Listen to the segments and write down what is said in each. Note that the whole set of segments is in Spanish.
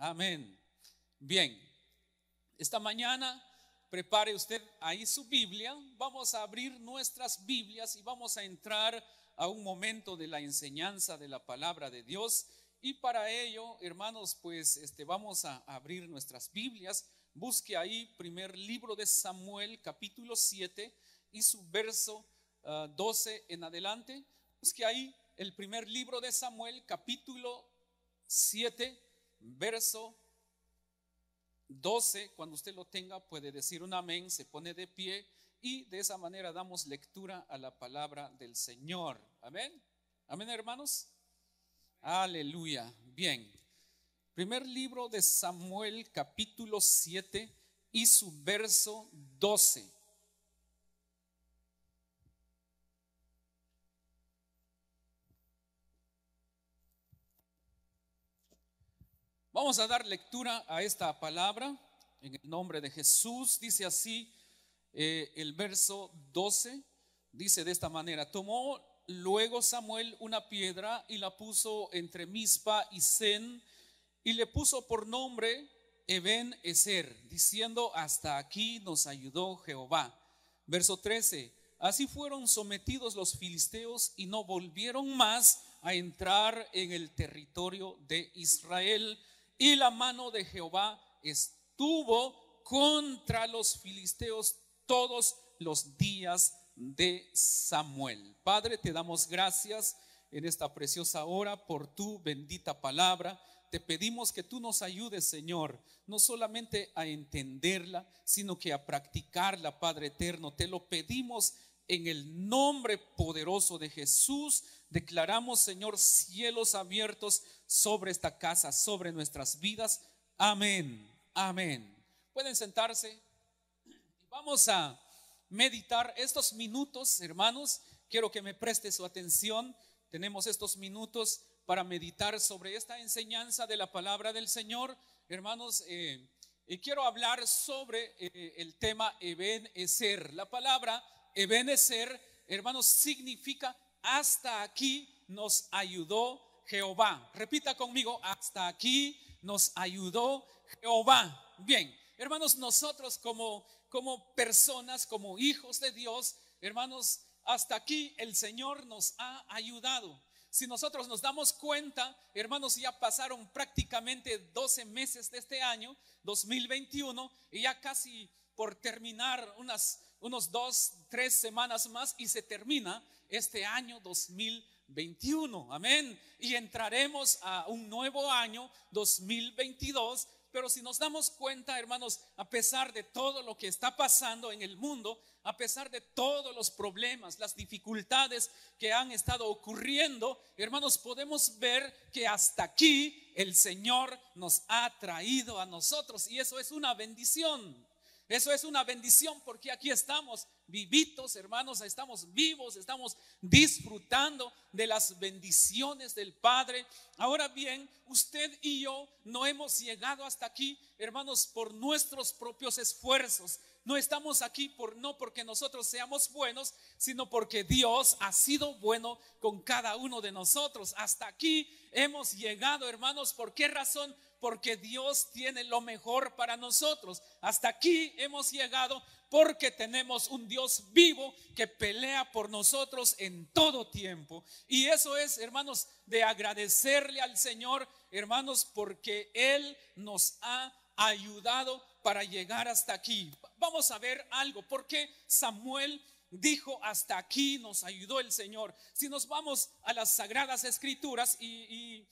Amén. Bien, esta mañana prepare usted ahí su Biblia. Vamos a abrir nuestras Biblias y vamos a entrar a un momento de la enseñanza de la palabra de Dios. Y para ello, hermanos, pues vamos a abrir nuestras Biblias. Busque ahí primer libro de Samuel, capítulo 7 y su verso 12 en adelante. Busque ahí el primer libro de Samuel, capítulo 7, verso 12. Cuando usted lo tenga puede decir un amén, se pone de pie y de esa manera damos lectura a la palabra del Señor. Amén. Amén, hermanos. Aleluya. Bien. Primer libro de Samuel, capítulo 7 y su verso 12. Vamos a dar lectura a esta palabra en el nombre de Jesús. Dice así el verso 12, dice de esta manera: tomó luego Samuel una piedra y la puso entre Mizpa y Sen y le puso por nombre Eben-Ezer, diciendo: hasta aquí nos ayudó Jehová. Verso 13: así fueron sometidos los filisteos y no volvieron más a entrar en el territorio de Israel. Y la mano de Jehová estuvo contra los filisteos todos los días de Samuel. Padre, te damos gracias en esta preciosa hora por tu bendita palabra. Te pedimos que tú nos ayudes, Señor, no solamente a entenderla, sino que a practicarla, Padre eterno. Te lo pedimos en el nombre poderoso de Jesús. Declaramos, Señor, cielos abiertos sobre esta casa, sobre nuestras vidas. Amén, amén. Pueden sentarse y vamos a meditar estos minutos, hermanos. Quiero que me preste su atención. Tenemos estos minutos para meditar sobre esta enseñanza de la palabra del Señor. Hermanos, quiero hablar sobre el tema Eben-Ezer. La palabra Eben-Ezer, hermanos, significa hasta aquí nos ayudó Jehová. Repita conmigo: hasta aquí nos ayudó Jehová. Bien, hermanos, nosotros como personas, como hijos de Dios, hermanos, hasta aquí el Señor nos ha ayudado. Si nosotros nos damos cuenta, hermanos, ya pasaron prácticamente 12 meses de este año 2021 y ya casi por terminar unos 2-3 semanas más y se termina este año 2021. Amén. Y entraremos a un nuevo año 2022. Pero si nos damos cuenta, hermanos, a pesar de todo lo que está pasando en el mundo, a pesar de todos los problemas, las dificultades que han estado ocurriendo, hermanos, podemos ver que hasta aquí el Señor nos ha traído a nosotros. Y eso es una bendición. Eso es una bendición porque aquí estamos vivitos, hermanos, estamos vivos, estamos disfrutando de las bendiciones del Padre. Ahora bien, usted y yo no hemos llegado hasta aquí, hermanos, por nuestros propios esfuerzos. No estamos aquí no porque nosotros seamos buenos, sino porque Dios ha sido bueno con cada uno de nosotros. Hasta aquí hemos llegado, hermanos. ¿Por qué razón? Porque Dios tiene lo mejor para nosotros. Hasta aquí hemos llegado porque tenemos un Dios vivo que pelea por nosotros en todo tiempo. Y eso es, hermanos, de agradecerle al Señor, hermanos, porque Él nos ha ayudado para llegar hasta aquí. Vamos a ver algo. ¿Por qué Samuel dijo hasta aquí nos ayudó el Señor? Si nos vamos a las Sagradas Escrituras y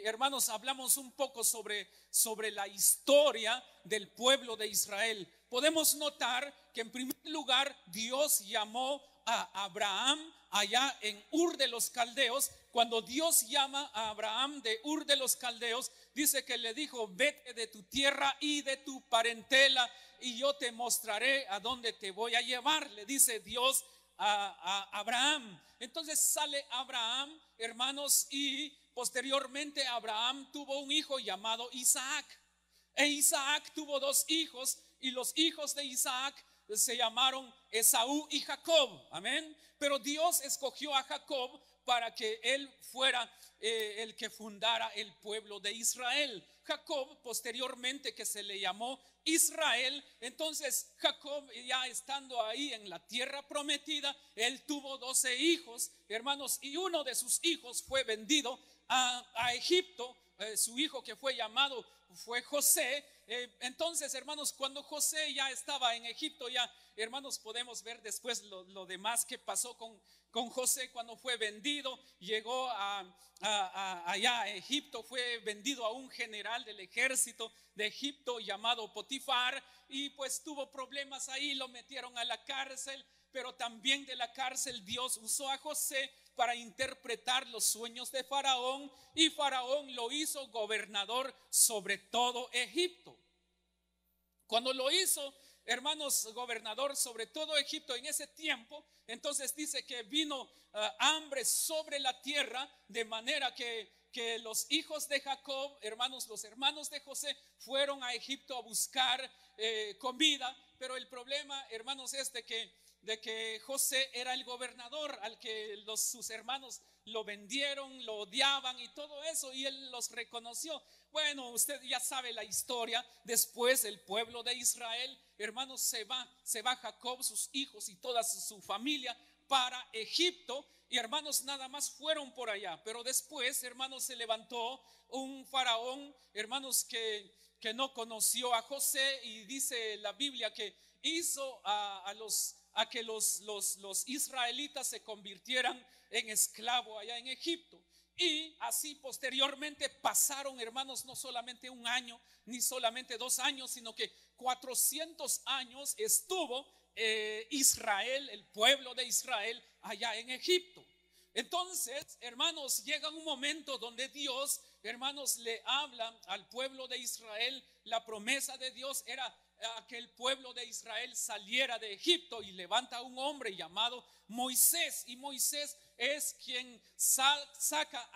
hermanos, hablamos un poco sobre la historia del pueblo de Israel, podemos notar que en primer lugar Dios llamó a Abraham allá en Ur de los Caldeos. Cuando Dios llama a Abraham de Ur de los Caldeos, dice que le dijo: vete de tu tierra y de tu parentela y yo te mostraré a dónde te voy a llevar, le dice Dios a Abraham. Entonces sale Abraham, hermanos, y posteriormente Abraham tuvo un hijo llamado Isaac. E Isaac tuvo 2 hijos y los hijos de Isaac se llamaron Esaú y Jacob. Amén. Pero Dios escogió a Jacob para que él fuera el que fundara el pueblo de Israel. Jacob, posteriormente que se le llamó Israel, entonces Jacob, ya estando ahí en la tierra prometida, él tuvo 12 hijos, hermanos, y uno de sus hijos fue vendido a Egipto. Su hijo que fue llamado fue José. Entonces, hermanos, cuando José ya estaba en Egipto, ya, hermanos, podemos ver después lo demás que pasó con José cuando fue vendido. Llegó allá a Egipto, fue vendido a un general del ejército de Egipto llamado Potifar, y pues tuvo problemas ahí, lo metieron a la cárcel. Pero también de la cárcel Dios usó a José para interpretar los sueños de Faraón, y Faraón lo hizo gobernador sobre todo Egipto. Cuando lo hizo, hermanos, gobernador sobre todo Egipto en ese tiempo, entonces dice que vino hambre sobre la tierra, de manera que los hijos de Jacob, hermanos, los hermanos de José, fueron a Egipto a buscar comida. Pero el problema, hermanos, es de que José era el gobernador al que sus hermanos lo vendieron, lo odiaban y todo eso, y él los reconoció. Bueno, usted ya sabe la historia. Después el pueblo de Israel, hermanos, se va Jacob, sus hijos y toda su familia para Egipto, y hermanos, nada más fueron por allá. Pero después, hermanos, se levantó un faraón, hermanos, que no conoció a José, y dice la Biblia que hizo a que los israelitas se convirtieran en esclavos allá en Egipto. Y así posteriormente pasaron, hermanos, no solamente un año ni solamente 2 años, sino que 400 años estuvo Israel, el pueblo de Israel, allá en Egipto. Entonces, hermanos, llega un momento donde Dios, hermanos, le habla al pueblo de Israel. La promesa de Dios era a que el pueblo de Israel saliera de Egipto, y levanta a un hombre llamado Moisés, y Moisés es quien saca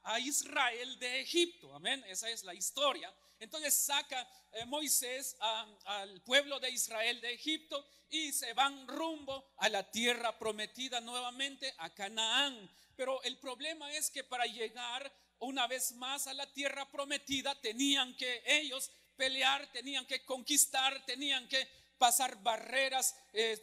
a Israel de Egipto. Amén, esa es la historia. Entonces saca Moisés al pueblo de Israel de Egipto, y se van rumbo a la tierra prometida nuevamente, a Canaán. Pero el problema es que para llegar una vez más a la tierra prometida tenían que ellos pelear, tenían que conquistar, tenían que pasar barreras,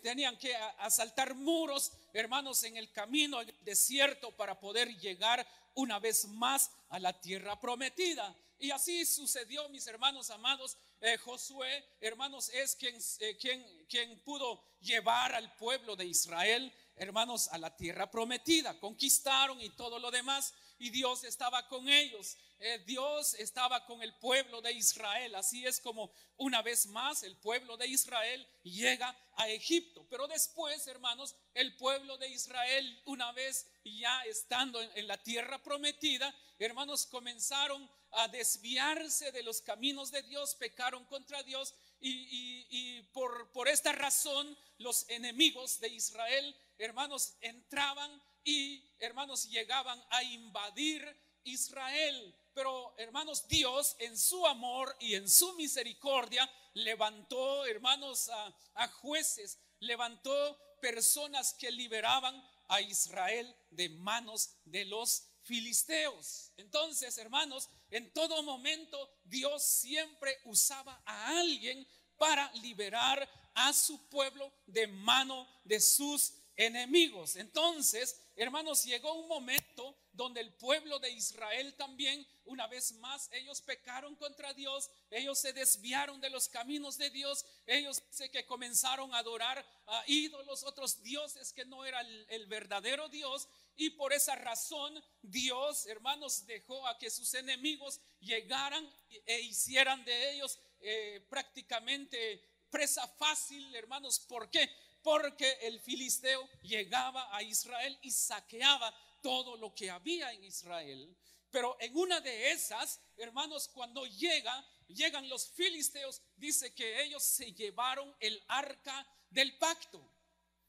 tenían que asaltar muros, hermanos, en el camino, en el desierto, para poder llegar una vez más a la tierra prometida. Y así sucedió, mis hermanos amados. Josué, hermanos, es quien pudo llevar al pueblo de Israel, hermanos, a la tierra prometida. Conquistaron y todo lo demás, y Dios estaba con ellos. Dios estaba con el pueblo de Israel. Así es como una vez más el pueblo de Israel llega a Egipto. Pero después, hermanos, el pueblo de Israel, una vez ya estando en la tierra prometida, hermanos, comenzaron a desviarse de los caminos de Dios, pecaron contra Dios, y por esta razón los enemigos de Israel, hermanos, entraban y, hermanos, llegaban a invadir Israel. Pero, hermanos, Dios en su amor y en su misericordia levantó, hermanos, a jueces, levantó personas que liberaban a Israel de manos de los filisteos. Entonces, hermanos, en todo momento Dios siempre usaba a alguien para liberar a su pueblo de mano de sus enemigos. Entonces, hermanos, llegó un momento donde el pueblo de Israel también, una vez más, ellos pecaron contra Dios, ellos se desviaron de los caminos de Dios, ellos dice que comenzaron a adorar a ídolos, otros dioses que no era el verdadero Dios. Y por esa razón Dios, hermanos, dejó a que sus enemigos llegaran e hicieran de ellos prácticamente presa fácil, hermanos. ¿Por qué? Porque el filisteo llegaba a Israel y saqueaba todo lo que había en Israel. Pero en una de esas, hermanos, cuando llegan los filisteos, dice que ellos se llevaron el arca del pacto.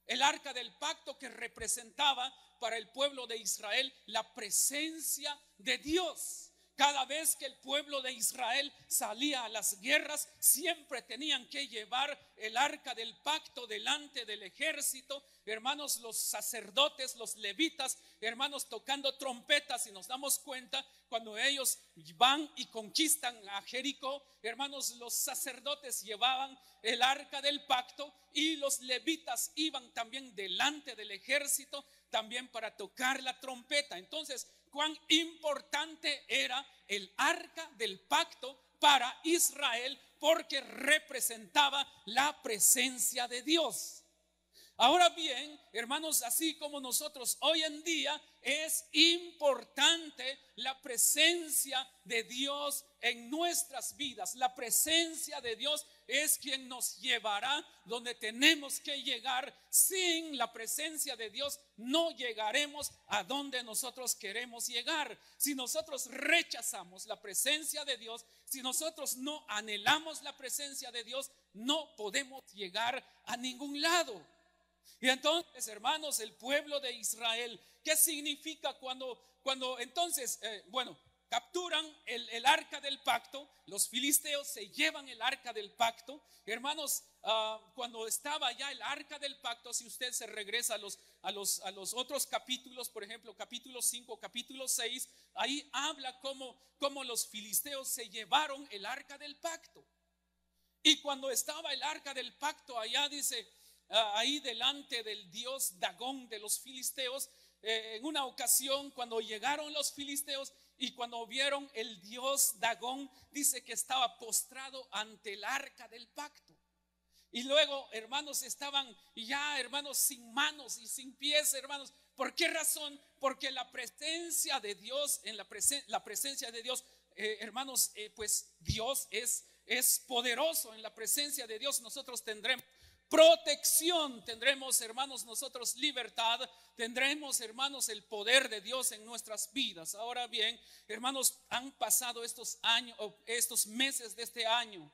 El arca del pacto que representaba para el pueblo de Israel la presencia de Dios. Cada vez que el pueblo de Israel salía a las guerras, siempre tenían que llevar el arca del pacto delante del ejército. Hermanos, los sacerdotes, los levitas, hermanos, tocando trompetas, y nos damos cuenta cuando ellos van y conquistan a Jericó, hermanos, los sacerdotes llevaban el arca del pacto y los levitas iban también delante del ejército también para tocar la trompeta. Entonces, cuán importante era el arca del pacto para Israel, porque representaba la presencia de Dios. Ahora bien, hermanos, así como nosotros hoy en día, es importante la presencia de Dios en nuestras vidas. La presencia de Dios es quien nos llevará donde tenemos que llegar. Sin la presencia de Dios no llegaremos a donde nosotros queremos llegar. Si nosotros rechazamos la presencia de Dios, si nosotros no anhelamos la presencia de Dios, no podemos llegar a ningún lado. Y entonces, hermanos, el pueblo de Israel, ¿qué significa cuando entonces, capturan el arca del pacto? Los filisteos se llevan el arca del pacto. Hermanos, cuando estaba ya el arca del pacto, si usted se regresa a los otros capítulos, por ejemplo, capítulo 5, capítulo 6, ahí habla cómo los filisteos se llevaron el arca del pacto. Y cuando estaba el arca del pacto allá, dice, ahí delante del dios Dagón de los filisteos, en una ocasión cuando llegaron los filisteos y cuando vieron el dios Dagón, dice que estaba postrado ante el arca del pacto. Y luego, hermanos, estaban ya, hermanos, sin manos y sin pies, hermanos. ¿Por qué razón? Porque la presencia de Dios, la presencia de Dios, hermanos, pues Dios es poderoso. En la presencia de Dios nosotros tendremos protección, tendremos, hermanos, nosotros libertad, tendremos, hermanos, el poder de Dios en nuestras vidas. Ahora bien, hermanos, han pasado estos años, estos meses de este año.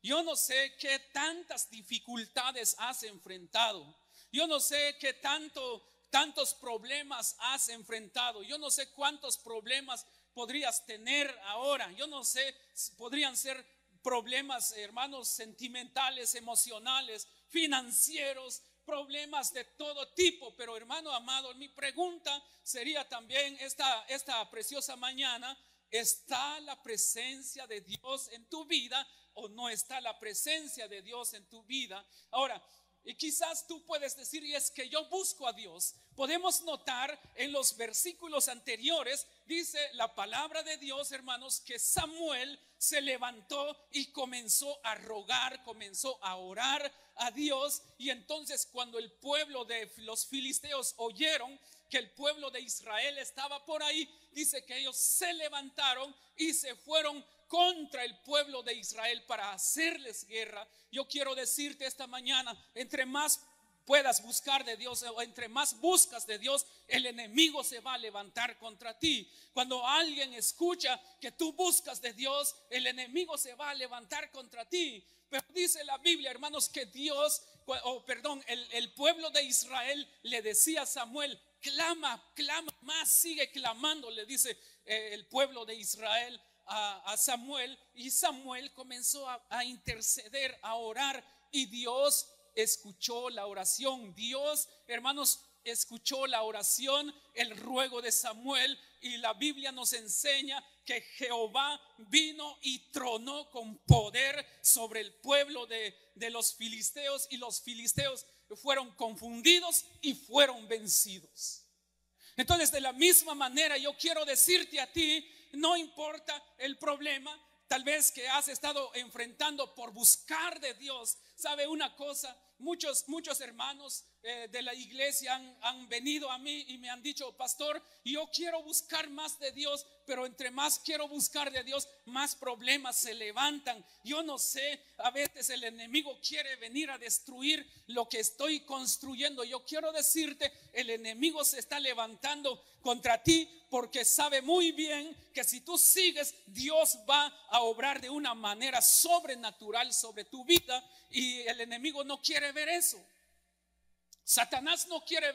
Yo no sé qué tantas dificultades has enfrentado. Yo no sé qué tantos problemas has enfrentado. Yo no sé cuántos problemas podrías tener ahora. Yo no sé, podrían ser problemas, hermanos, sentimentales, emocionales, financieros, problemas de todo tipo. Pero, hermano amado, mi pregunta sería también esta preciosa mañana: ¿está la presencia de Dios en tu vida o no está la presencia de Dios en tu vida? Ahora, y quizás tú puedes decir, y es que yo busco a Dios. Podemos notar en los versículos anteriores, dice la palabra de Dios, hermanos, que Samuel se levantó y comenzó a rogar, comenzó a orar a Dios. Y entonces cuando el pueblo de los filisteos oyeron que el pueblo de Israel estaba por ahí, dice que ellos se levantaron y se fueron contra el pueblo de Israel para hacerles guerra. Yo quiero decirte esta mañana, entre más puedas buscar de Dios, o entre más buscas de Dios, el enemigo se va a levantar contra ti. Cuando alguien escucha que tú buscas de Dios, el enemigo se va a levantar contra ti. Pero dice la Biblia, hermanos, que el pueblo de Israel le decía a Samuel: clama, clama más, sigue clamando, le dice el pueblo de Israel a Samuel. Y Samuel comenzó a interceder, a orar, y Dios escuchó la oración. Dios, hermanos, escuchó la oración, el ruego de Samuel. Y la Biblia nos enseña que Jehová vino y tronó con poder sobre el pueblo de los filisteos, y los filisteos fueron confundidos y fueron vencidos. Entonces, de la misma manera, yo quiero decirte a ti, no importa el problema tal vez que has estado enfrentando por buscar de Dios. ¿Sabe una cosa? Muchos hermanos de la iglesia han venido a mí y me han dicho: pastor, yo quiero buscar más de Dios, pero entre más quiero buscar de Dios, más problemas se levantan. Yo no sé, a veces el enemigo quiere venir a destruir lo que estoy construyendo. Yo quiero decirte, el enemigo se está levantando contra ti porque sabe muy bien que si tú sigues, Dios va a obrar de una manera sobrenatural sobre tu vida, y el enemigo no quiere ver eso. Satanás no quiere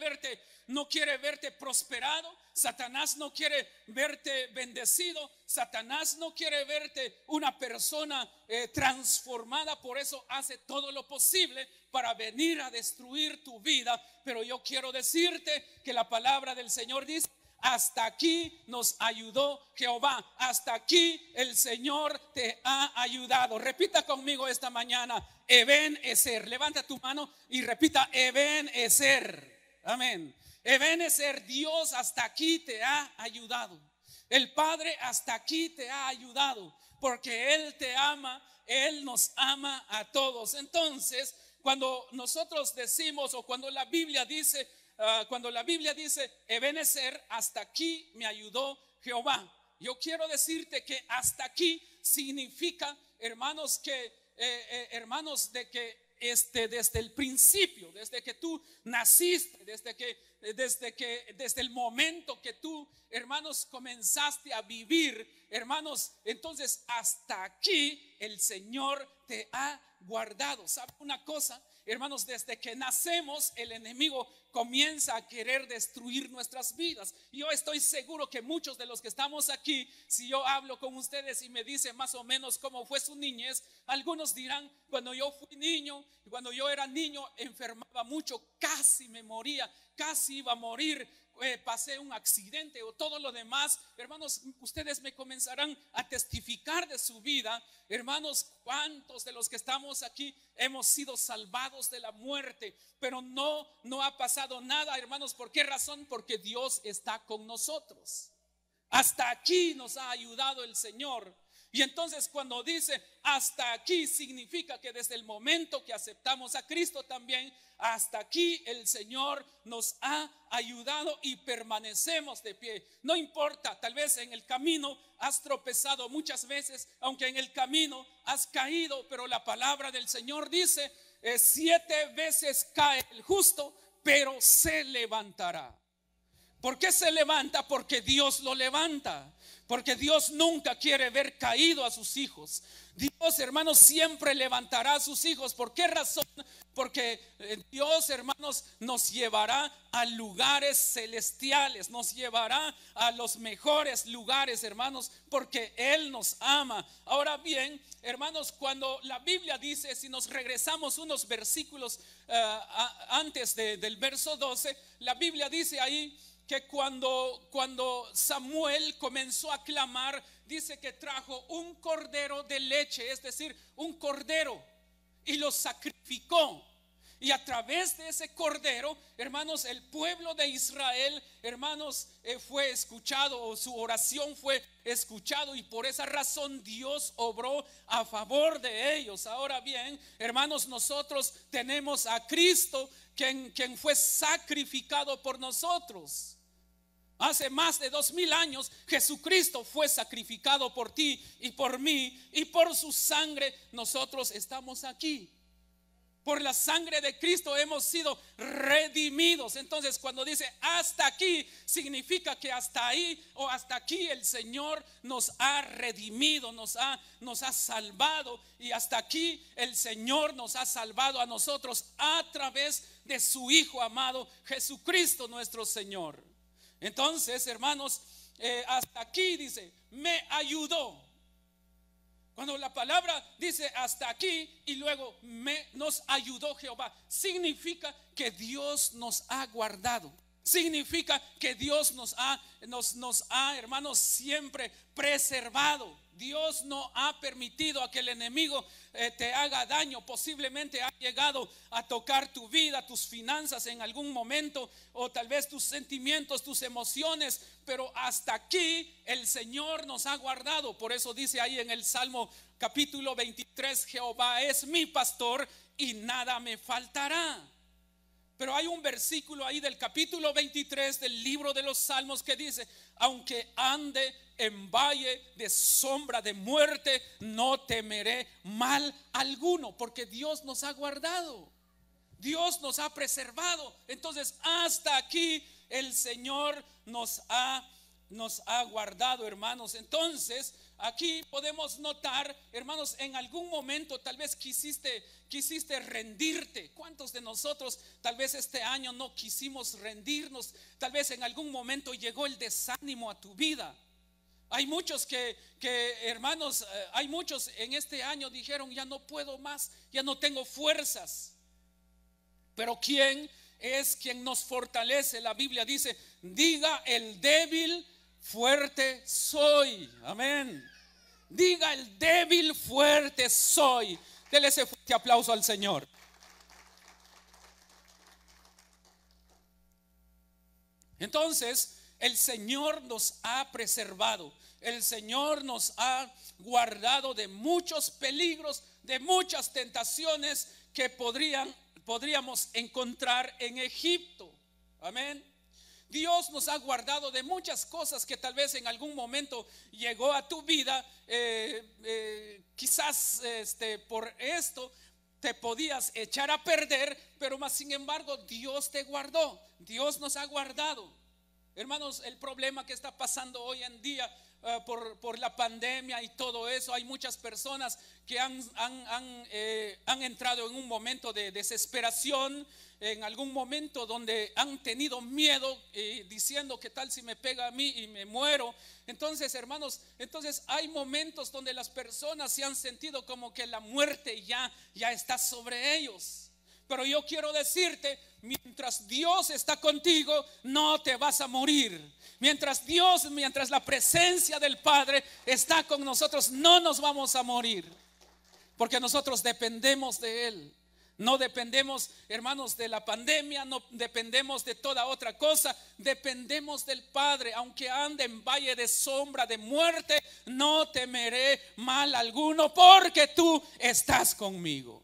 verte prosperado. Satanás no quiere verte bendecido. Satanás no quiere verte una persona transformada. Por eso hace todo lo posible para venir a destruir tu vida. Pero yo quiero decirte que la palabra del Señor dice: hasta aquí nos ayudó Jehová. Hasta aquí el Señor te ha ayudado. Repita conmigo esta mañana: Eben Ezer. Levanta tu mano y repita: Eben Ezer. Amén. Eben Ezer, Dios hasta aquí te ha ayudado. El Padre hasta aquí te ha ayudado, porque Él te ama, Él nos ama a todos. Entonces, cuando nosotros decimos, o cuando la Biblia dice, Eben Ezer, hasta aquí me ayudó Jehová, yo quiero decirte que hasta aquí significa, hermanos, de que desde el principio, desde que tú naciste, desde el momento que tú, hermanos, comenzaste a vivir, hermanos, entonces hasta aquí el Señor te ha guardado. ¿Sabe una cosa? Hermanos, desde que nacemos, el enemigo comienza a querer destruir nuestras vidas. Yo estoy seguro que muchos de los que estamos aquí, si yo hablo con ustedes y me dicen más o menos cómo fue su niñez, algunos dirán: cuando yo fui niño, cuando yo era niño, enfermaba mucho, casi me moría, casi iba a morir, pasé un accidente o todo lo demás. Hermanos, ustedes me comenzarán a testificar de su vida. Hermanos, ¿cuántos de los que estamos aquí hemos sido salvados de la muerte? Pero no ha pasado nada, hermanos. ¿Por qué razón? Porque Dios está con nosotros. Hasta aquí nos ha ayudado el Señor. Y entonces cuando dice hasta aquí, significa que desde el momento que aceptamos a Cristo también, hasta aquí el Señor nos ha ayudado y permanecemos de pie. No importa, tal vez en el camino has tropezado muchas veces, aunque en el camino has caído, pero la palabra del Señor dice: 7 veces cae el justo, pero se levantará. ¿Por qué se levanta? Porque Dios lo levanta. Porque Dios nunca quiere ver caído a sus hijos. Dios, hermanos, siempre levantará a sus hijos. ¿Por qué razón? Porque Dios, hermanos, nos llevará a lugares celestiales, nos llevará a los mejores lugares, hermanos, porque Él nos ama. Ahora bien, hermanos, cuando la Biblia dice, si nos regresamos unos versículos antes del verso 12, la Biblia dice ahí que cuando Samuel comenzó a clamar, dice que trajo un cordero de leche, es decir, un cordero, y lo sacrificó. Y a través de ese cordero, hermanos, el pueblo de Israel, hermanos, fue escuchado, o su oración fue escuchado, y por esa razón Dios obró a favor de ellos. Ahora bien, hermanos, nosotros tenemos a Cristo, quien fue sacrificado por nosotros. Hace más de 2000 años Jesucristo fue sacrificado por ti y por mí, y por su sangre nosotros estamos aquí. Por la sangre de Cristo hemos sido redimidos. Entonces, cuando dice hasta aquí, significa que hasta ahí o hasta aquí el Señor nos ha redimido, nos ha salvado. Y hasta aquí el Señor nos ha salvado a nosotros a través de su Hijo amado Jesucristo nuestro Señor. Entonces, hermanos, hasta aquí dice, me ayudó. Cuando la palabra dice hasta aquí y luego nos ayudó Jehová, significa que Dios nos ha guardado. Significa que Dios nos ha, hermanos, siempre preservado. Dios no ha permitido a que el enemigo te haga daño. Posiblemente ha llegado a tocar tu vida, tus finanzas en algún momento, o tal vez tus sentimientos, tus emociones, pero hasta aquí el Señor nos ha guardado. Por eso dice ahí en el Salmo capítulo 23, Jehová es mi pastor y nada me faltará. Pero hay un versículo ahí del capítulo 23 del libro de los Salmos que dice: aunque ande en valle de sombra de muerte, no temeré mal alguno, porque Dios nos ha guardado, Dios nos ha preservado. Entonces hasta aquí el Señor nos ha guardado, hermanos. Entonces aquí podemos notar, hermanos, en algún momento tal vez quisiste rendirte. ¿Cuántos de nosotros tal vez este año no quisimos rendirnos? Tal vez en algún momento llegó el desánimo a tu vida. Hay muchos hermanos, hay muchos en este año dijeron: ya no puedo más, ya no tengo fuerzas. Pero ¿quién es quien nos fortalece? La Biblia dice: diga el débil, fuerte soy. Amén. Diga el débil, fuerte soy. Dele ese fuerte aplauso al Señor. Entonces, el Señor nos ha preservado. El Señor nos ha guardado de muchos peligros, de muchas tentaciones que podríamos encontrar en Egipto. Amén. Dios nos ha guardado de muchas cosas que tal vez en algún momento llegó a tu vida. Quizás por esto te podías echar a perder, pero más sin embargo Dios te guardó. Dios nos ha guardado. Hermanos, el problema que está pasando hoy en día por la pandemia y todo eso, hay muchas personas que han entrado en un momento de desesperación, en algún momento donde han tenido miedo, diciendo: ¿qué tal si me pega a mí y me muero? Entonces, hermanos, hay momentos donde las personas se han sentido como que la muerte ya está sobre ellos. Pero yo quiero decirte: mientras Dios está contigo, no te vas a morir. Mientras la presencia del Padre está con nosotros, no nos vamos a morir, porque nosotros dependemos de Él. No dependemos, hermanos, de la pandemia, no dependemos de toda otra cosa, dependemos del Padre. Aunque ande en valle de sombra de muerte, no temeré mal alguno, porque tú estás conmigo.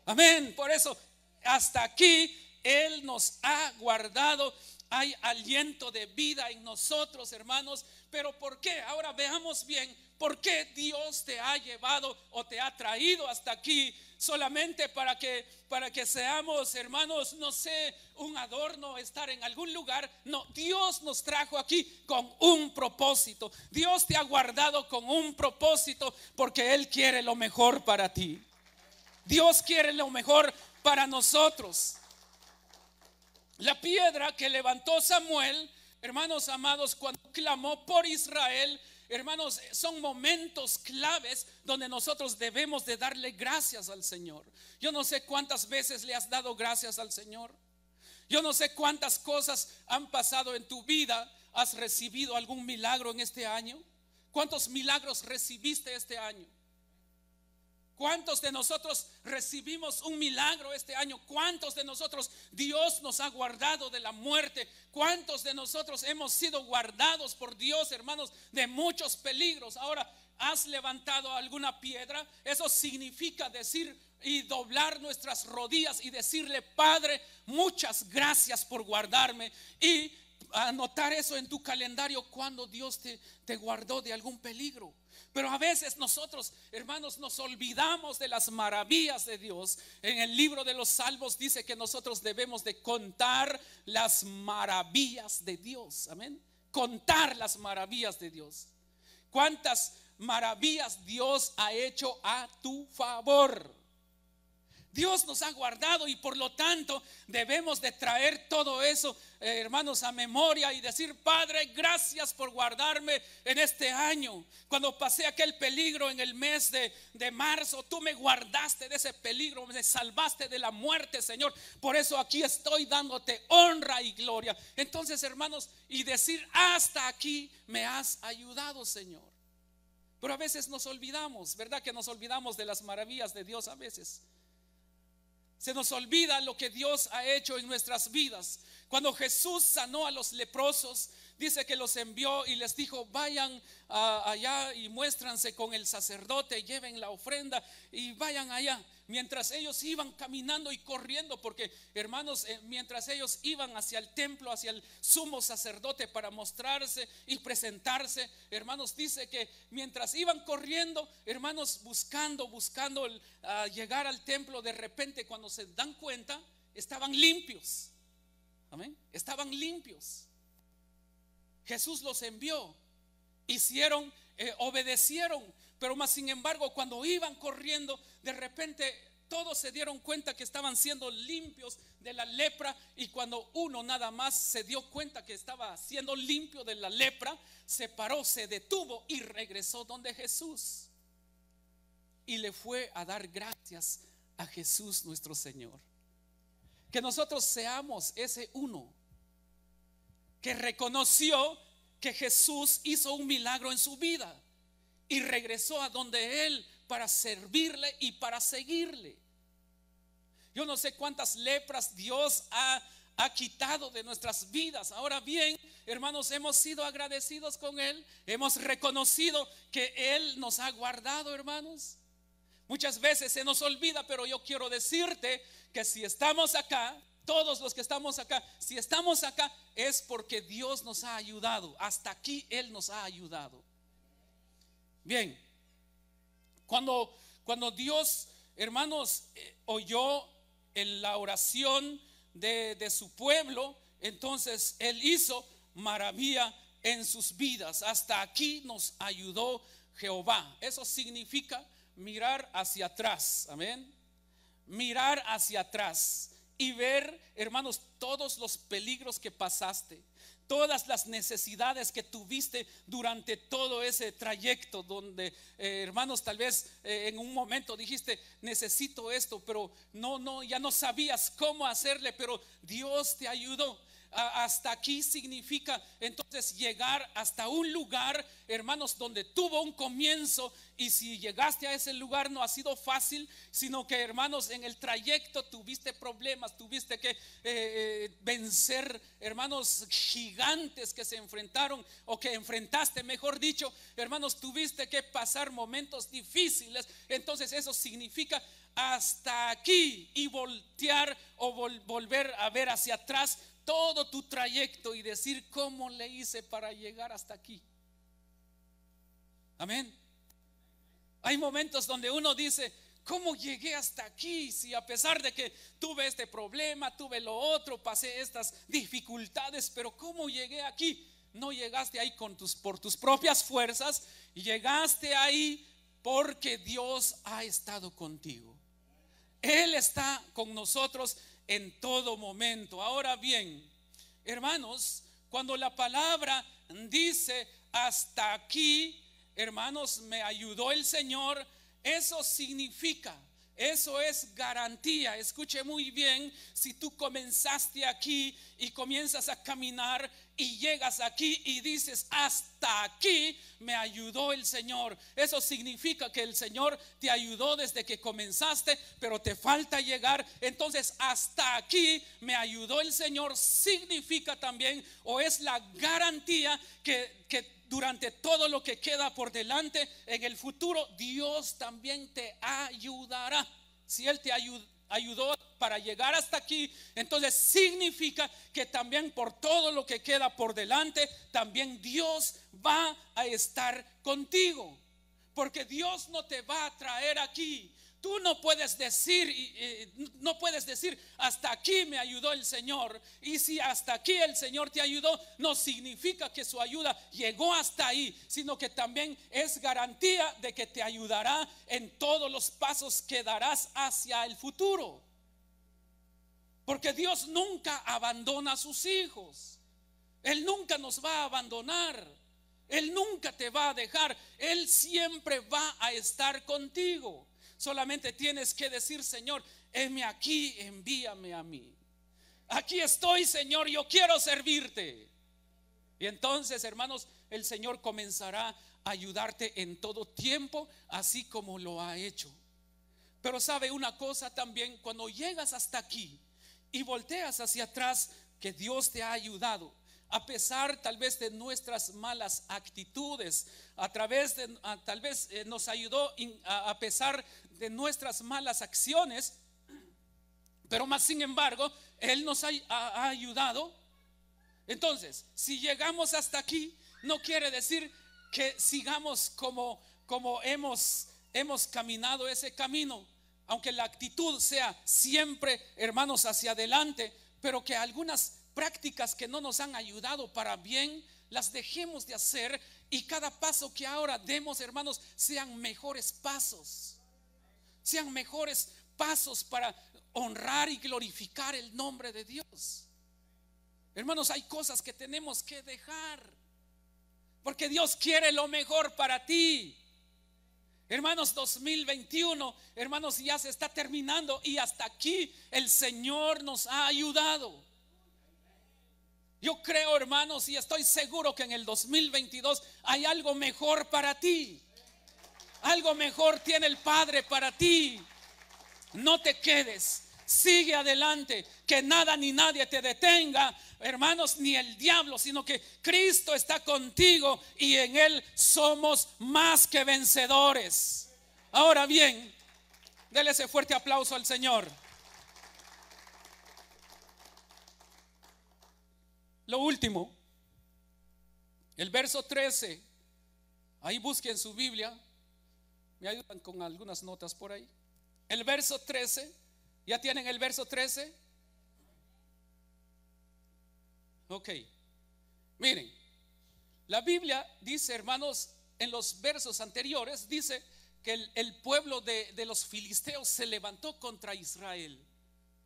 Amén. Por eso hasta aquí Él nos ha guardado. Hay aliento de vida en nosotros, hermanos. Pero ¿por qué? Ahora veamos bien. ¿Por qué Dios te ha llevado o te ha traído hasta aquí? Solamente para que seamos, hermanos, no sé, un adorno, estar en algún lugar. No, Dios nos trajo aquí con un propósito. Dios te ha guardado con un propósito, porque Él quiere lo mejor para ti. Dios quiere lo mejor para nosotros. La piedra que levantó Samuel, hermanos amados, cuando clamó por Israel, hermanos, son momentos claves donde nosotros debemos de darle gracias al Señor. Yo no sé cuántas veces le has dado gracias al Señor. Yo no sé cuántas cosas han pasado en tu vida. ¿Has recibido algún milagro en este año? ¿Cuántos milagros recibiste este año? ¿Cuántos de nosotros recibimos un milagro este año? ¿Cuántos de nosotros Dios nos ha guardado de la muerte? ¿Cuántos de nosotros hemos sido guardados por Dios, hermanos, de muchos peligros? Ahora, ¿has levantado alguna piedra? Eso significa decir y doblar nuestras rodillas y decirle: Padre, muchas gracias por guardarme. Y anotar eso en tu calendario cuando Dios te guardó de algún peligro. Pero a veces nosotros, hermanos, nos olvidamos de las maravillas de Dios. En el libro de los Salmos dice que nosotros debemos de contar las maravillas de Dios. Amén. Contar las maravillas de Dios. ¿Cuántas maravillas Dios ha hecho a tu favor? Dios nos ha guardado, y por lo tanto debemos de traer todo eso, hermanos, a memoria y decir: Padre, gracias por guardarme en este año. Cuando pasé aquel peligro en el mes de marzo, tú me guardaste de ese peligro, me salvaste de la muerte, Señor. Por eso aquí estoy dándote honra y gloria. Entonces, hermanos, y decir: hasta aquí me has ayudado, Señor. Pero a veces nos olvidamos, ¿verdad? Que nos olvidamos de las maravillas de Dios a veces. Se nos olvida lo que Dios ha hecho en nuestras vidas. Cuando Jesús sanó a los leprosos, dice que los envió y les dijo: vayan allá y muéstranse con el sacerdote, lleven la ofrenda y vayan allá. Mientras ellos iban caminando y corriendo, porque, hermanos, mientras ellos iban hacia el templo, hacia el sumo sacerdote para mostrarse y presentarse, hermanos, dice que mientras iban corriendo, hermanos, buscando llegar al templo, de repente, cuando se dan cuenta, estaban limpios. Amén. Estaban limpios. Jesús los envió. Hicieron obedecieron, pero más sin embargo cuando iban corriendo, de repente todos se dieron cuenta que estaban siendo limpios de la lepra, y cuando uno nada más se dio cuenta que estaba siendo limpio de la lepra, se paró, se detuvo y regresó donde Jesús y le fue a dar gracias a Jesús nuestro Señor. Que nosotros seamos ese uno que reconoció que Jesús hizo un milagro en su vida y regresó a donde Él para servirle y para seguirle. Yo no sé cuántas lepras Dios ha quitado de nuestras vidas. Ahora bien, hermanos, hemos sido agradecidos con Él, hemos reconocido que Él nos ha guardado, hermanos. Muchas veces se nos olvida, pero yo quiero decirte que si estamos acá, todos los que estamos acá, si estamos acá es porque Dios nos ha ayudado. Hasta aquí Él nos ha ayudado. Bien, cuando Dios, hermanos, oyó en la oración de su pueblo, entonces Él hizo maravilla en sus vidas. Hasta aquí nos ayudó Jehová. Eso significa mirar hacia atrás, amén. Mirar hacia atrás y ver, hermanos, todos los peligros que pasaste, todas las necesidades que tuviste durante todo ese trayecto, donde hermanos, tal vez en un momento dijiste necesito esto, pero ya no sabías cómo hacerle, pero Dios te ayudó. Hasta aquí significa entonces llegar hasta un lugar, hermanos, donde tuvo un comienzo. Y si llegaste a ese lugar no ha sido fácil, sino que, hermanos, en el trayecto tuviste problemas, tuviste que vencer, hermanos, gigantes que se enfrentaron, o que enfrentaste, mejor dicho, hermanos, tuviste que pasar momentos difíciles. Entonces eso significa hasta aquí, y voltear o volver a ver hacia atrás todo tu trayecto y decir cómo le hice para llegar hasta aquí. Amén. Hay momentos donde uno dice, ¿cómo llegué hasta aquí? Si a pesar de que tuve este problema, tuve lo otro, pasé estas dificultades, pero ¿cómo llegué aquí? No llegaste ahí por tus propias fuerzas, y llegaste ahí porque Dios ha estado contigo. Él está con nosotros en todo momento. Ahora bien, hermanos, cuando la palabra dice hasta aquí, hermanos, me ayudó el Señor, eso significa, eso es garantía. Escuche muy bien, si tú comenzaste aquí y comienzas a caminar y llegas aquí y dices hasta aquí me ayudó el Señor, eso significa que el Señor te ayudó desde que comenzaste, pero te falta llegar. Entonces hasta aquí me ayudó el Señor significa también, o es la garantía que durante todo lo que queda por delante en el futuro, Dios también te ayudará. Si Él te ayudó para llegar hasta aquí, entonces significa que también por todo lo que queda por delante, también Dios va a estar contigo. Porque Dios no te va a traer aquí. Tú no puedes decir, hasta aquí me ayudó el Señor. Y si hasta aquí el Señor te ayudó, no significa que su ayuda llegó hasta ahí, sino que también es garantía de que te ayudará en todos los pasos que darás hacia el futuro. Porque Dios nunca abandona a sus hijos. Él nunca nos va a abandonar. Él nunca te va a dejar. Él siempre va a estar contigo. Solamente tienes que decir, Señor, heme aquí, envíame a mí. Aquí estoy, Señor, yo quiero servirte. Y entonces, hermanos, el Señor comenzará a ayudarte en todo tiempo, así como lo ha hecho. Pero sabe una cosa también, cuando llegas hasta aquí y volteas hacia atrás, que Dios te ha ayudado, a pesar tal vez de nuestras malas actitudes, tal vez nos ayudó a pesar de nuestras malas acciones, pero más sin embargo Él nos ha ayudado. Entonces, si llegamos hasta aquí, no quiere decir que sigamos como hemos caminado ese camino, aunque la actitud sea siempre, hermanos, hacia adelante, pero que algunas prácticas que no nos han ayudado para bien las dejemos de hacer Y cada paso que ahora demos, hermanos, sean mejores pasos. Sean mejores pasos para honrar y glorificar el nombre de Dios. Hermanos, hay cosas que tenemos que dejar, porque Dios quiere lo mejor para ti. Hermanos, 2021, hermanos, ya se está terminando y hasta aquí el Señor nos ha ayudado. Yo creo, hermanos, y estoy seguro que en el 2022 hay algo mejor para ti. Algo mejor tiene el Padre para ti. No te quedes, sigue adelante, que nada ni nadie te detenga, hermanos, ni el diablo, sino que Cristo está contigo y en Él somos más que vencedores. Ahora bien, dele ese fuerte aplauso al Señor. Lo último, el verso 13, ahí busquen su Biblia, me ayudan con algunas notas por ahí. El verso 13, ¿ya tienen el verso 13? Ok, miren, la Biblia dice, hermanos, en los versos anteriores, dice que el pueblo de los filisteos se levantó contra Israel,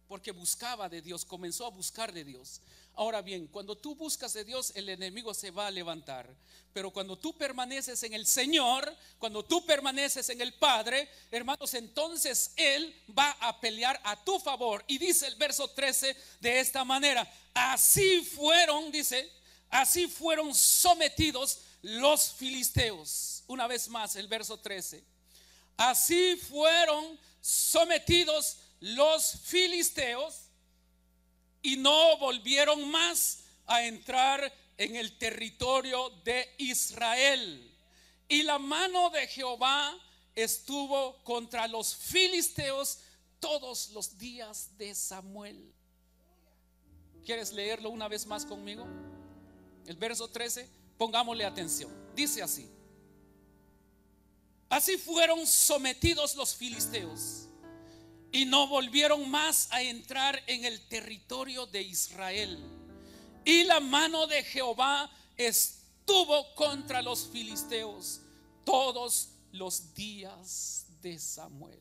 porque buscaba de Dios, comenzó a buscar de Dios. Ahora bien, cuando tú buscas de Dios, el enemigo se va a levantar. Pero cuando tú permaneces en el Señor, cuando tú permaneces en el Padre, hermanos, entonces Él va a pelear a tu favor. Y dice el verso 13 de esta manera: así fueron, dice, así fueron sometidos los filisteos. Una vez más el verso 13. Así fueron sometidos los filisteos y no volvieron más a entrar en el territorio de Israel. Y la mano de Jehová estuvo contra los filisteos todos los días de Samuel. ¿Quieres leerlo una vez más conmigo? El verso 13, pongámosle atención. Dice así: así fueron sometidos los filisteos y no volvieron más a entrar en el territorio de Israel. Y la mano de Jehová estuvo contra los filisteos todos los días de Samuel.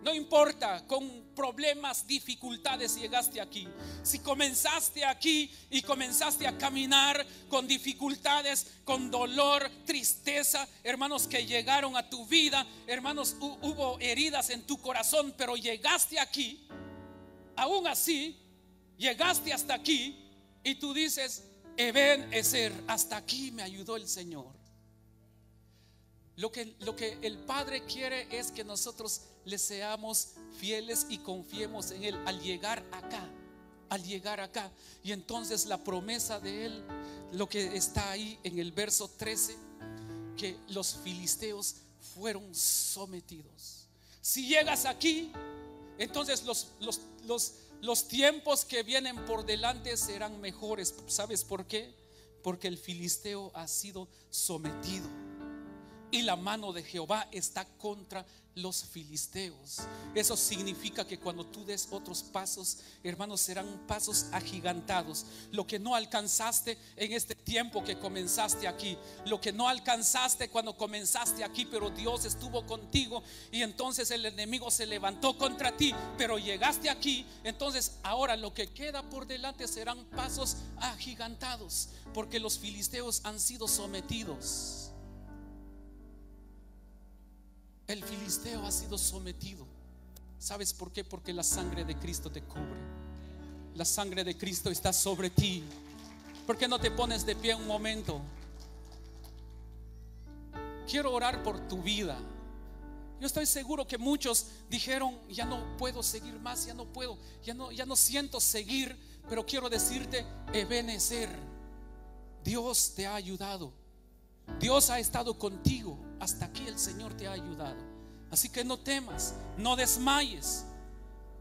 No importa con problemas, dificultades llegaste aquí. Si comenzaste aquí y comenzaste a caminar con dificultades, con dolor, tristeza, hermanos, que llegaron a tu vida, hermanos, hubo heridas en tu corazón, pero llegaste aquí, aún así, llegaste hasta aquí y tú dices: Ebenezer, hasta aquí me ayudó el Señor. Lo que el Padre quiere es que nosotros le seamos fieles y confiemos en Él al llegar acá. Al llegar acá. Y entonces la promesa de Él, lo que está ahí en el verso 13, que los filisteos fueron sometidos. Si llegas aquí, entonces los tiempos que vienen por delante serán mejores. ¿Sabes por qué? Porque el filisteo ha sido sometido y la mano de Jehová está contra los filisteos. Eso significa que cuando tú des otros pasos, hermanos, serán pasos agigantados. Lo que no alcanzaste en este tiempo que comenzaste aquí, lo que no alcanzaste cuando comenzaste aquí, pero Dios estuvo contigo y entonces el enemigo se levantó contra ti, pero llegaste aquí. Entonces ahora lo que queda por delante serán pasos agigantados, porque los filisteos han sido sometidos. El filisteo ha sido sometido. ¿Sabes por qué? Porque la sangre de Cristo te cubre. La sangre de Cristo está sobre ti. ¿Por qué no te pones de pie un momento? Quiero orar por tu vida. Yo estoy seguro que muchos dijeron: ya no puedo seguir más, ya no puedo, ya no siento seguir. Pero quiero decirte: Ebenezer, Dios te ha ayudado. Dios ha estado contigo. Hasta aquí el Señor te ha ayudado. Así que no temas, no desmayes,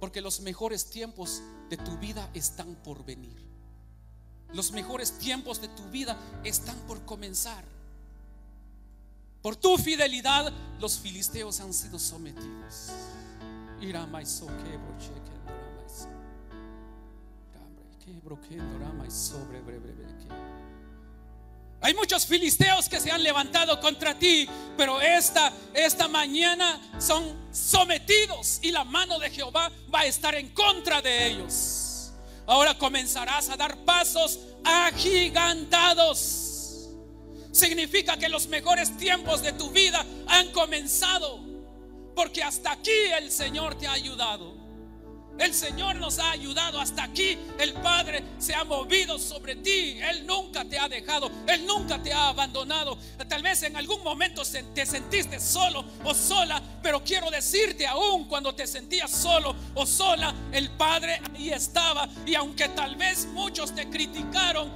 porque los mejores tiempos de tu vida están por venir. Los mejores tiempos de tu vida están por comenzar. Por tu fidelidad, los filisteos han sido sometidos. Hay muchos filisteos que se han levantado contra ti, pero esta mañana son sometidos y la mano de Jehová va a estar en contra de ellos. Ahora comenzarás a dar pasos agigantados. Significa que los mejores tiempos de tu vida han comenzado, porque hasta aquí el Señor te ha ayudado. El Señor nos ha ayudado hasta aquí. El Padre se ha movido sobre ti. Él nunca te ha dejado, Él nunca te ha abandonado. Tal vez en algún momento te sentiste solo o sola, pero quiero decirte, aún cuando te sentías solo o sola, el Padre ahí estaba. Y aunque tal vez muchos te criticaron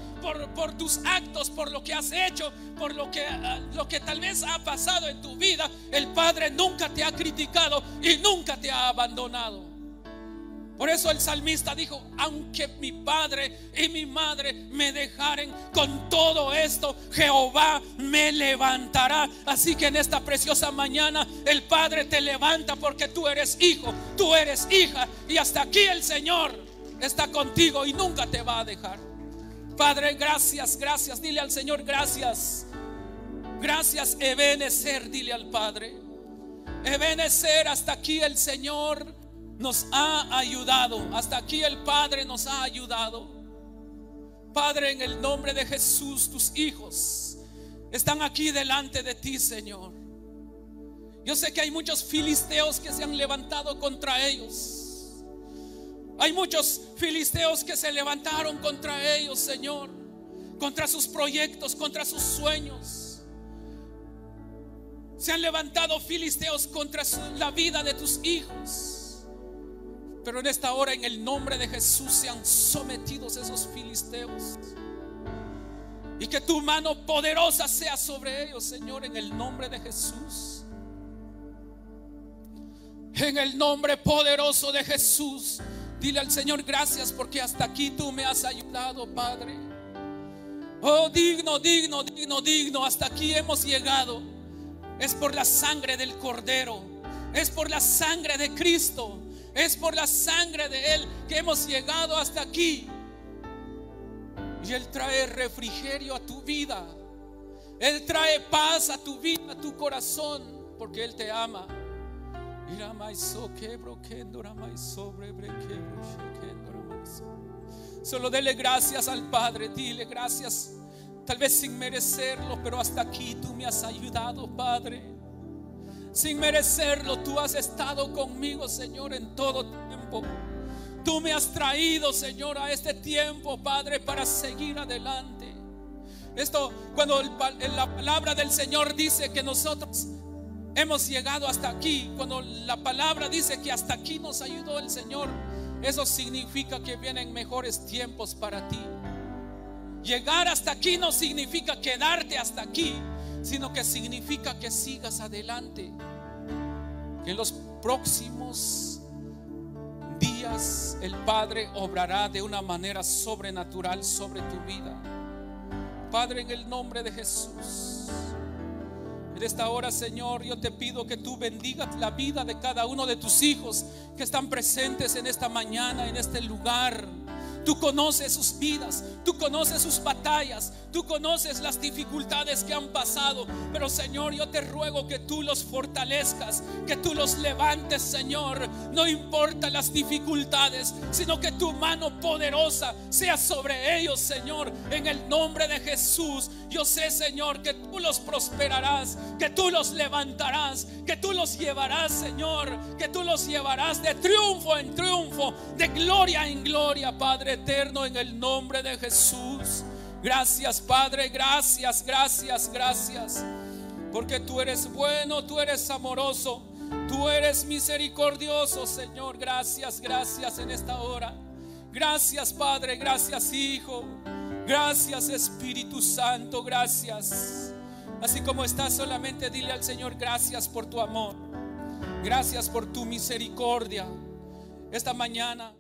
por tus actos, por lo que has hecho, por lo que tal vez ha pasado en tu vida, el Padre nunca te ha criticado y nunca te ha abandonado. Por eso el salmista dijo: aunque mi padre y mi madre me dejaren, con todo esto Jehová me levantará. Así que en esta preciosa mañana el Padre te levanta, porque tú eres hijo, tú eres hija, y hasta aquí el Señor está contigo y nunca te va a dejar. Padre, gracias, gracias. Dile al Señor: gracias. Gracias, Ebenezer. Dile al Padre: Ebenezer, hasta aquí el Señor nos ha ayudado. Hasta aquí el Padre nos ha ayudado. Padre, en el nombre de Jesús, tus hijos están aquí delante de ti, Señor. Yo sé que hay muchos filisteos que se han levantado contra ellos. Hay muchos filisteos que se levantaron contra ellos, Señor, contra sus proyectos, contra sus sueños. Se han levantado filisteos contra la vida de tus hijos. Pero en esta hora, en el nombre de Jesús, sean sometidos esos filisteos, y que tu mano poderosa sea sobre ellos, Señor, en el nombre de Jesús. En el nombre poderoso de Jesús, dile al Señor: gracias, porque hasta aquí tú me has ayudado, Padre. Oh, digno, digno, digno, digno. Hasta aquí hemos llegado. Es por la sangre del Cordero, es por la sangre de Cristo, es por la sangre de Él que hemos llegado hasta aquí. Y Él trae refrigerio a tu vida. Él trae paz a tu vida, a tu corazón, porque Él te ama. Solo dele gracias al Padre. Dile: gracias, tal vez sin merecerlo, pero hasta aquí tú me has ayudado, Padre. Sin merecerlo, tú has estado conmigo, Señor, en todo tiempo. Tú me has traído, Señor, a este tiempo, Padre, para seguir adelante. Esto, cuando la palabra del Señor dice que nosotros hemos llegado hasta aquí, cuando la palabra dice que hasta aquí nos ayudó el Señor, eso significa que vienen mejores tiempos para ti. Llegar hasta aquí no significa quedarte hasta aquí, sino que significa que sigas adelante, que en los próximos días el Padre obrará de una manera sobrenatural sobre tu vida. Padre, en el nombre de Jesús, en esta hora, Señor, yo te pido que tú bendigas la vida de cada uno de tus hijos que están presentes en esta mañana, en este lugar. Tú conoces sus vidas, tú conoces sus batallas, tú conoces las dificultades que han pasado. Pero, Señor, yo te ruego que tú los fortalezcas, que tú los levantes, Señor. No importa las dificultades, sino que tu mano poderosa sea sobre ellos, Señor. En el nombre de Jesús, yo sé, Señor, que tú los prosperarás, que tú los levantarás, que tú los llevarás, Señor, que tú los llevarás de triunfo en triunfo, de gloria en gloria, Padre eterno, en el nombre de Jesús. Gracias, Padre, gracias, gracias, gracias, porque tú eres bueno, tú eres amoroso, tú eres misericordioso, Señor. Gracias, gracias en esta hora. Gracias, Padre, gracias, Hijo, gracias, Espíritu Santo, gracias. Así como estás, solamente dile al Señor: gracias por tu amor, gracias por tu misericordia esta mañana.